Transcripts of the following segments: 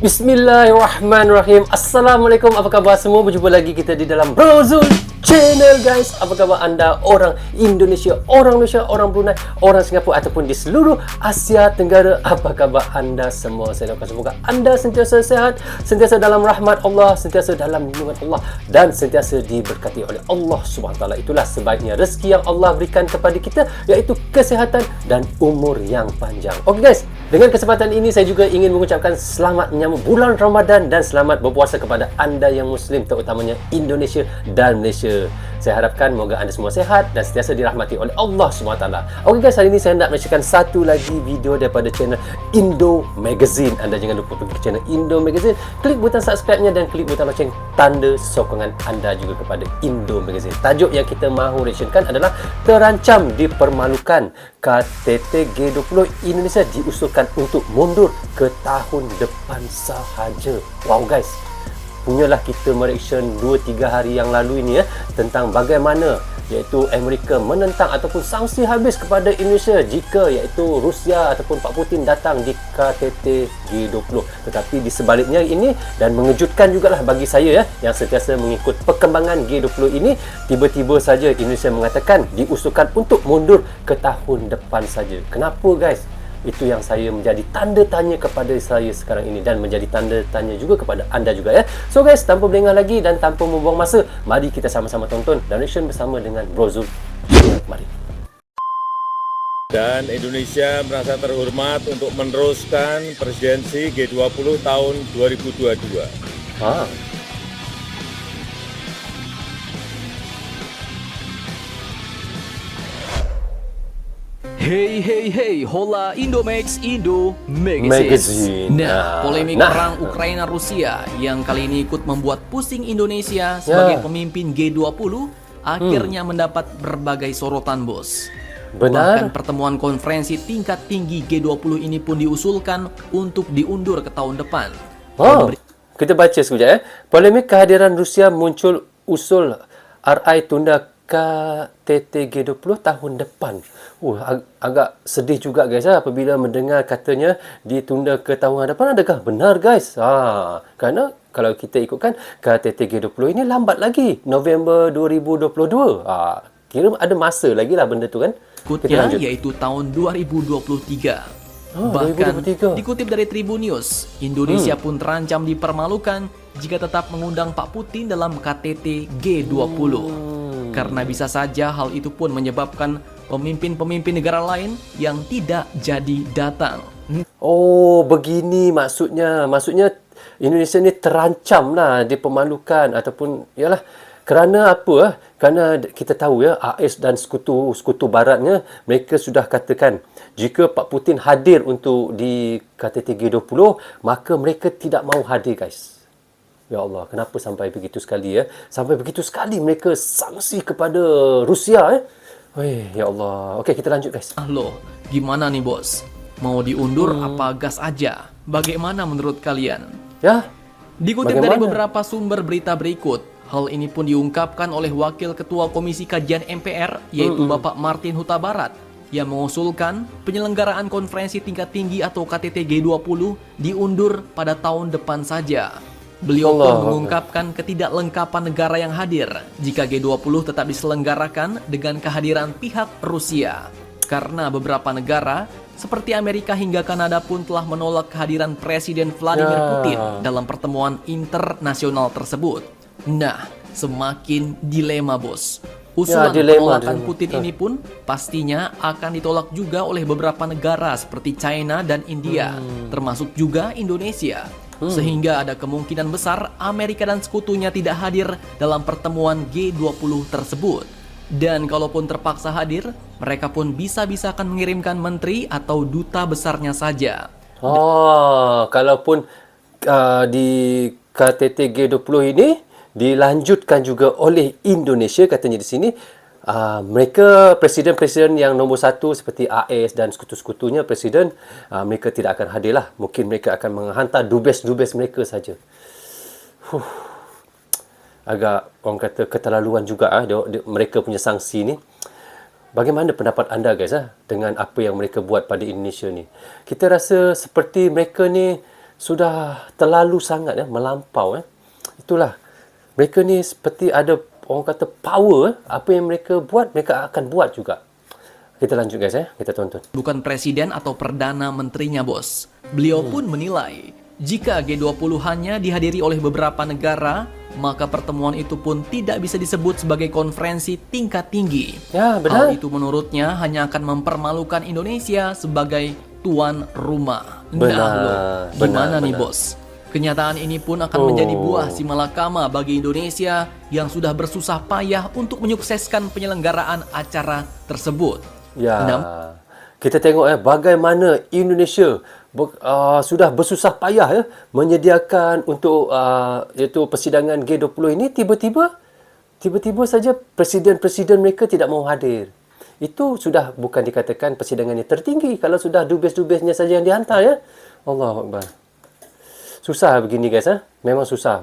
Bismillahirrahmanirrahim. Assalamualaikum, apa khabar semua? Berjumpa lagi kita di dalam Brozul Channel, guys. Apa khabar anda, orang Indonesia, orang Brunei, orang Singapura ataupun di seluruh Asia Tenggara? Apa khabar anda semua? Saya doakan semoga anda sentiasa sehat, sentiasa dalam rahmat Allah, sentiasa dalam lindungan Allah dan sentiasa diberkati oleh Allah SWT. Itulah sebaiknya rezeki yang Allah berikan kepada kita, iaitu kesihatan dan umur yang panjang. Okey guys, dengan kesempatan ini saya juga ingin mengucapkan selamat menyambut bulan Ramadan dan selamat berpuasa kepada anda yang Muslim, terutamanya Indonesia dan Malaysia. Saya harapkan moga anda semua sehat dan sentiasa dirahmati oleh Allah SWT. Okey guys, hari ini saya nak menyaksikan satu lagi video daripada channel Indo Magazine. Anda jangan lupa pergi ke channel Indo Magazine, klik butang subscribe-nya dan klik butang loceng, tanda sokongan anda juga kepada Indo Magazine. Tajuk yang kita mahu reactionkan adalah terancam dipermalukan, KTT G20 Indonesia diusulkan untuk mundur ke tahun depan sahaja. Wow guys, punyalah kita mereaction 2-3 hari yang lalu ini tentang bagaimana iaitu Amerika menentang ataupun sanksi habis kepada Indonesia jika iaitu Rusia ataupun Pak Putin datang di KTT G20. Tetapi di sebaliknya ini, dan mengejutkan jugalah bagi saya yang sentiasa mengikut perkembangan G20 ini, tiba-tiba saja Indonesia mengatakan diusulkan untuk mundur ke tahun depan saja. Kenapa guys? Itu yang saya menjadi tanda tanya kepada saya sekarang ini dan menjadi tanda tanya juga kepada anda juga ya. So guys, tanpa berlengah lagi dan tanpa membuang masa, mari kita sama-sama tonton dan reaction bersama dengan Brozul. Mari. Dan Indonesia merasa terhormat untuk meneruskan presidensi G20 tahun 2022. Hey, hola Indomax, Indo Magazine. Polemik perang Ukraina-Rusia yang kali ini ikut membuat pusing Indonesia sebagai pemimpin G20 akhirnya mendapat berbagai sorotan, bos. Benar. Bahkan pertemuan konferensi tingkat tinggi G20 ini pun diusulkan untuk diundur ke tahun depan. Kita baca sekejap Polemik kehadiran Rusia muncul, usul RI tunda KTT G20 tahun depan. Agak sedih juga guys apabila mendengar katanya ditunda ke tahun depan. Adakah benar guys? Kerana kalau kita ikutkan KTT G20 ini lambat lagi, November 2022. Kira ada masa lagi lah benda tu kan. Berikutnya yaitu tahun 2023. Bahkan 2023. dikutip dari Tribun News, Indonesia pun terancam dipermalukan jika tetap mengundang Pak Putin dalam KTT G20. Karena bisa saja hal itu pun menyebabkan pemimpin-pemimpin negara lain yang tidak jadi datang. Oh, begini maksudnya. Maksudnya Indonesia ni terancam lah dipermalukan ataupun yalah. Kerana apa? Kerana kita tahu AS dan sekutu baratnya, mereka sudah katakan jika Pak Putin hadir untuk di KTT G20, maka mereka tidak mahu hadir guys. Ya Allah, kenapa sampai begitu sekali Sampai begitu sekali mereka sanksi kepada Rusia ya Allah. Okey, kita lanjut guys. Loh, gimana nih bos? Mau diundur apa gas aja? Bagaimana menurut kalian? Ya. Dikutip dari beberapa sumber berita berikut, hal ini pun diungkapkan oleh Wakil Ketua Komisi Kajian MPR, yaitu Bapak Martin Huta Barat, yang mengusulkan penyelenggaraan konferensi tingkat tinggi atau KTT G20 diundur pada tahun depan saja. Beliau pun mengungkapkan ketidaklengkapan negara yang hadir jika G20 tetap diselenggarakan dengan kehadiran pihak Rusia. Karena beberapa negara seperti Amerika hingga Kanada pun telah menolak kehadiran Presiden Vladimir Putin dalam pertemuan internasional tersebut. Nah, semakin dilema bos. Usulan penolakan Putin ini pun pastinya akan ditolak juga oleh beberapa negara seperti China dan India, termasuk juga Indonesia. Sehingga ada kemungkinan besar Amerika dan sekutunya tidak hadir dalam pertemuan G20 tersebut. Dan kalaupun terpaksa hadir, mereka pun bisa-bisakan mengirimkan menteri atau duta besarnya saja. Kalaupun di KTT G20 ini dilanjutkan juga oleh Indonesia, katanya di sini, mereka presiden-presiden yang nombor satu seperti AS dan sekutu-sekutunya presiden, mereka tidak akan hadir lah. Mungkin mereka akan menghantar dubes-dubes mereka saja. Agak orang kata keterlaluan juga mereka punya sanksi ni. Bagaimana pendapat anda guys dengan apa yang mereka buat pada Indonesia ni? Kita rasa seperti mereka ni sudah terlalu sangat melampau. Itulah, mereka ni seperti ada orang kata power. Apa yang mereka buat, mereka akan buat juga. Kita lanjut guys kita tonton. Bukan presiden atau perdana menterinya, bos. Beliau pun menilai, jika G20 hanya dihadiri oleh beberapa negara, maka pertemuan itu pun tidak bisa disebut sebagai konferensi tingkat tinggi. Ya, benar. Hal itu menurutnya hanya akan mempermalukan Indonesia sebagai tuan rumah. Benar, Gimana benar, nih, benar. bos? Kenyataan ini pun akan menjadi buah si malakama bagi Indonesia yang sudah bersusah payah untuk menyukseskan penyelenggaraan acara tersebut. Ya, Enam. kita tengok bagaimana Indonesia sudah bersusah payah menyediakan untuk iaitu persidangan G20 ini. Tiba-tiba saja presiden-presiden mereka tidak mahu hadir. Itu sudah bukan dikatakan persidangan yang tertinggi kalau sudah dubes-dubesnya saja yang dihantar Allahu Akbar. Susah begini guys Memang susah.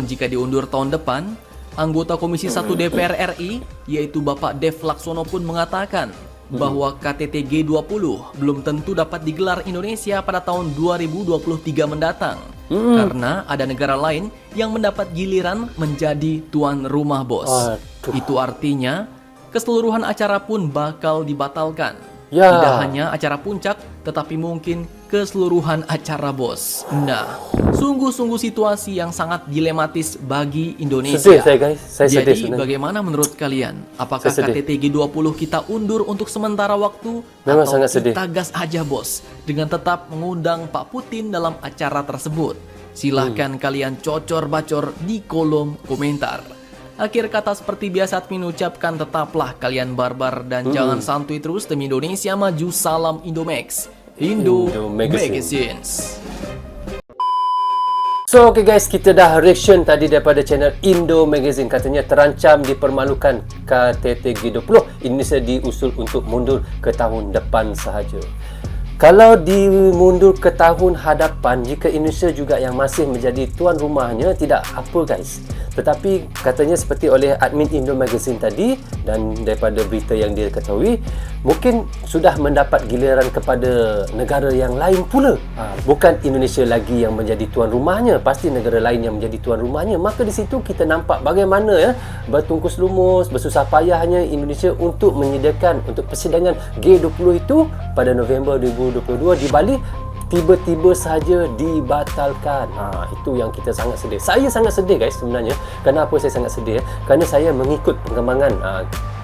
Jika diundur tahun depan, anggota Komisi 1 DPR RI, yaitu Bapak Dev Laksono pun mengatakan bahwa KTT G20 belum tentu dapat digelar Indonesia pada tahun 2023 mendatang. Karena ada negara lain yang mendapat giliran menjadi tuan rumah, bos. Aduh. Itu artinya keseluruhan acara pun bakal dibatalkan. Ya. Tidak hanya acara puncak, tetapi mungkin keseluruhan acara, bos. Nah, sungguh-sungguh situasi yang sangat dilematis bagi Indonesia. Sedih saya guys, saya sedih Jadi, sebenarnya. bagaimana menurut kalian? Apakah Saya sedih. KTT G20 kita undur untuk sementara waktu? Memang atau sangat sedih. kita gas aja, bos, dengan tetap mengundang Pak Putin dalam acara tersebut? Silahkan kalian cocor-bacor di kolom komentar. Akhir kata seperti biasa admin ucapkan, tetaplah kalian barbar dan jangan santuy terus demi Indonesia maju. Salam Indomax, Indo Magazines. So okay guys, kita dah reaction tadi daripada channel Indo Magazine. Katanya terancam dipermalukan KTT G20. Indonesia diusul untuk mundur ke tahun depan sahaja. Kalau dimundur ke tahun hadapan, jika Indonesia juga yang masih menjadi tuan rumahnya, tidak apa guys. Tetapi katanya seperti oleh admin Indo Magazine tadi dan daripada berita yang dia ketahui, mungkin sudah mendapat giliran kepada negara yang lain pula. Bukan Indonesia lagi yang menjadi tuan rumahnya, pasti negara lain yang menjadi tuan rumahnya. Maka di situ kita nampak bagaimana bertungkus lumus, bersusah payahnya Indonesia untuk menyediakan untuk persidangan G20 itu pada November 2022 di Bali. Tiba-tiba saja dibatalkan. Itu yang kita sangat sedih. Saya sangat sedih guys sebenarnya. Kenapa saya sangat sedih? Kerana saya mengikut perkembangan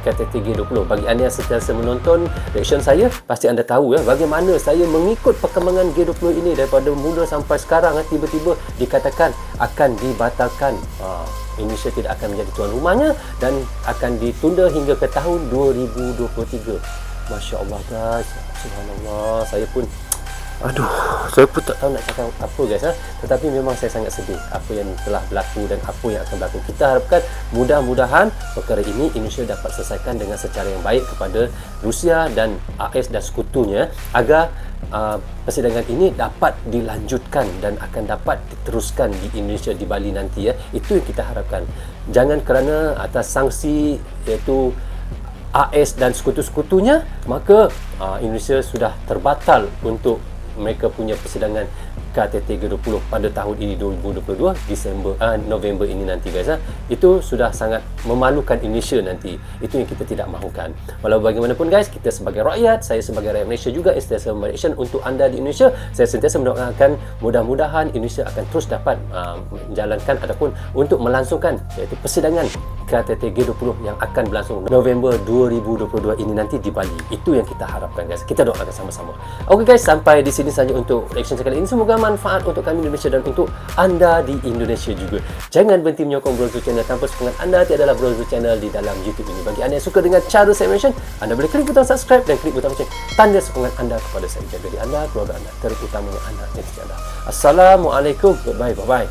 KTT G20. Bagi anda yang sentiasa menonton reaction saya, pasti anda tahu bagaimana saya mengikut perkembangan G20 ini daripada mula sampai sekarang. Tiba-tiba dikatakan akan dibatalkan. Indonesia tidak akan menjadi tuan rumahnya dan akan ditunda hingga ke tahun 2023. Masya Allah guys. Subhanallah. Saya pun tak tahu nak cakap apa guys Tetapi memang saya sangat sedih apa yang telah berlaku dan apa yang akan berlaku. Kita harapkan mudah-mudahan perkara ini Indonesia dapat selesaikan dengan secara yang baik kepada Rusia dan AS dan sekutunya, agar persidangan ini dapat dilanjutkan dan akan dapat diteruskan di Indonesia, di Bali nanti Itu yang kita harapkan. Jangan kerana atas sanksi iaitu AS dan sekutu-sekutunya, maka Indonesia sudah terbatal untuk mereka punya persidangan KTT G20 pada tahun ini 2022 November ini nanti guys Itu sudah sangat memalukan Indonesia nanti. Itu yang kita tidak mahukan. Walau bagaimanapun guys, kita sebagai rakyat, saya sebagai rakyat Malaysia juga sentiasa memberikan untuk anda di Indonesia. Saya sentiasa mendoakan mudah-mudahan Indonesia akan terus dapat menjalankan ataupun untuk melangsungkan iaitu persidangan KTT G20 yang akan berlangsung November 2022 ini nanti di Bali. Itu yang kita harapkan guys. Kita doakan sama-sama. Okey guys, sampai di sini saja untuk reaction kali ini. Semoga manfaat untuk kami di Indonesia dan untuk anda di Indonesia juga. Jangan berhenti menyokong Brozul Channel. Tanpa sokongan anda tiadalah Brozul Channel di dalam YouTube ini. Bagi anda yang suka dengan cara saya mention, anda boleh klik butang subscribe dan klik butang lonceng, tanda sokongan anda kepada saya. Jaga diri anda, keluarga anda, terutamanya anak dan isteri anda. Assalamualaikum. Bye bye.